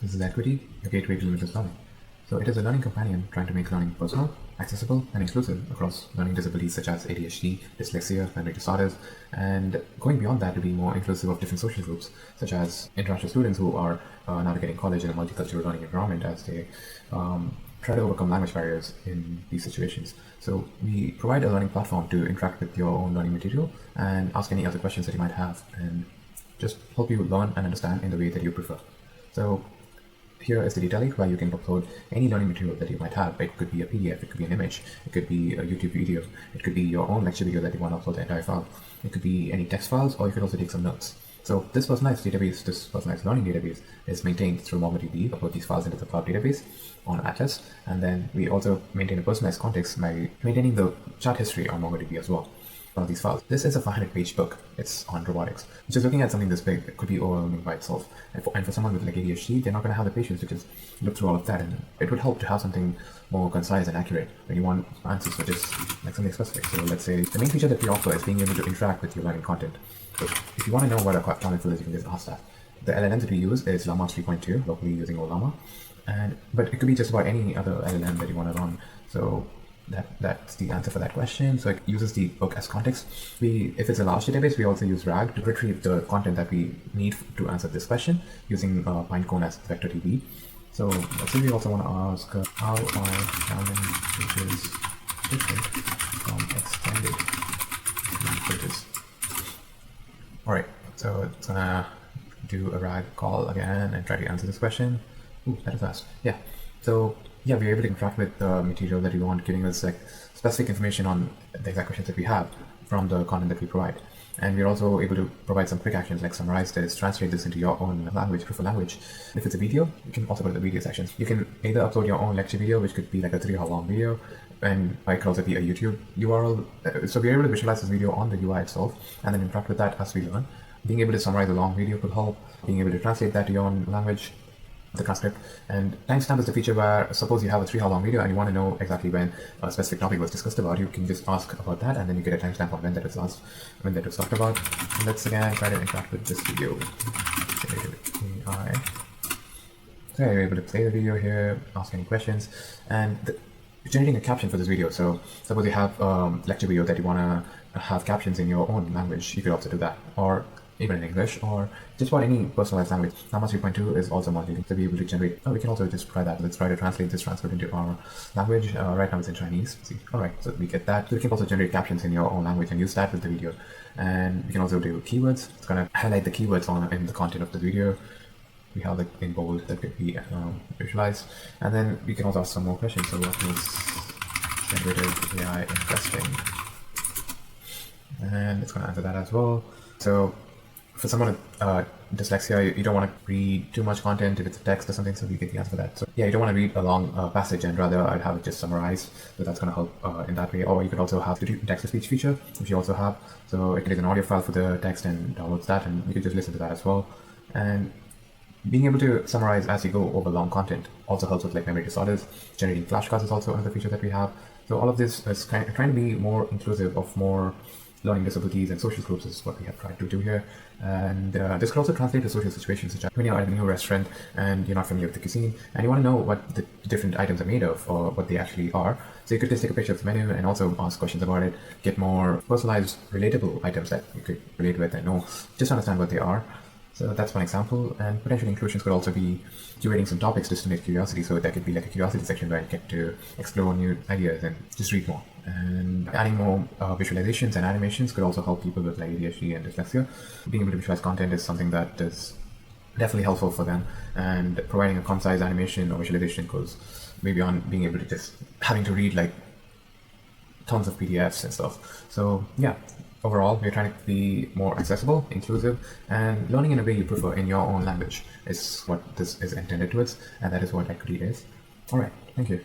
This is EdQty, a gateway to limitless learning. So it is a learning companion trying to make learning personal, accessible, and inclusive across learning disabilities such as ADHD, dyslexia, memory disorders, and going beyond that to be more inclusive of different social groups, such as international students who are navigating college in a multicultural learning environment as they try to overcome language barriers in these situations. So we provide a learning platform to interact with your own learning material and ask any other questions that you might have, and just help you learn and understand in the way that you prefer. So here is the data lake where you can upload any learning material that you might have. It could be a PDF, it could be an image, it could be a YouTube video, it could be your own lecture video that you want to upload the entire file. It could be any text files, or you could also take some notes. So this personalized database, this personalized learning database is maintained through MongoDB. Upload these files into the cloud database on Atlas, and then we also maintain a personalized context by maintaining the chart history on MongoDB as well. One of these files. This is a 500-page book. It's on robotics. Just looking at something this big, it could be overwhelming by itself. And for someone with like ADHD, they're not going to have the patience to just look through all of that. And it would help to have something more concise and accurate when you want answers for just like something specific. So let's say the main feature that we offer is being able to interact with your learning content. So if you want to know what a comment fill is, you can just ask that. The LLM that we use is Llama 3.2, locally using Ollama. But it could be just about any other LLM that you want to run. So that's the answer for that question. So it uses the book as context. If it's a large database, we also use RAG to retrieve the content that we need to answer this question using Pinecone as vector DB. So let's say we also want to ask how are random pages different from extended pages? All right, so it's gonna do a RAG call again and try to answer this question. Ooh, that is fast. Yeah. So yeah, we're able to interact with the material that we want, giving us like specific information on the exact questions that we have from the content that we provide. And we're also able to provide some quick actions like summarize this, translate this into your own language, preferred language. If it's a video, you can also go to the video section. You can either upload your own lecture video, which could be like a 3-hour long video, and it could also be a YouTube URL. So we're able to visualize this video on the UI itself and then interact with that as we learn. Being able to summarize a long video could help. Being able to translate that to your own language, the transcript. And timestamp is the feature where suppose you have a 3-hour long video and you want to know exactly when a specific topic was discussed about, you can just ask about that and then you get a timestamp on when that was talked about. And let's again try to interact with this video. AI. So you're able to play the video here, ask any questions, and generating a caption for this video. So suppose you have a lecture video that you want to have captions in your own language, you could also do that, or even in English, or just about any personalized language. Llama 3.2 is also multilingual to be able to generate. Oh, we can also just try that. Let's try to translate this transcript into our language. Right now it's in Chinese. See, all right, so we get that. So we can also generate captions in your own language and use that with the video. And we can also do keywords. It's gonna highlight the keywords in the content of the video. We have like in bold that could be visualized. And then we can also ask some more questions. So what is generative AI interesting? And it's gonna answer that as well. So for someone with dyslexia, you don't want to read too much content if it's a text or something, so you get the answer for that. So yeah, you don't want to read a long passage, and rather I'd have it just summarized, so that's going to help in that way. Or you could also have the text-to-speech feature, which you also have. So it creates an audio file for the text and downloads that, and you could just listen to that as well. And being able to summarize as you go over long content also helps with like memory disorders. Generating flashcards is also another feature that we have. So all of this is trying to be more inclusive of more learning disabilities and social groups is what we have tried to do here. And this could also translate to social situations, such as when you're at a new restaurant and you're not familiar with the cuisine and you want to know what the different items are made of or what they actually are. So you could just take a picture of the menu and also ask questions about it, get more personalized, relatable items that you could relate with and know, just understand what they are. So that's one example, and potential inclusions could also be curating some topics just to make curiosity. So that could be like a curiosity section where you get to explore new ideas and just read more. And adding more visualizations and animations could also help people with like ADHD and dyslexia. Being able to visualize content is something that is definitely helpful for them, and providing a concise animation or visualization goes maybe on being able to just having to read like tons of PDFs and stuff. So yeah, overall, we're trying to be more accessible, inclusive, and learning in a way you prefer in your own language is what this is intended towards, and that is what EdQty is. All right, thank you.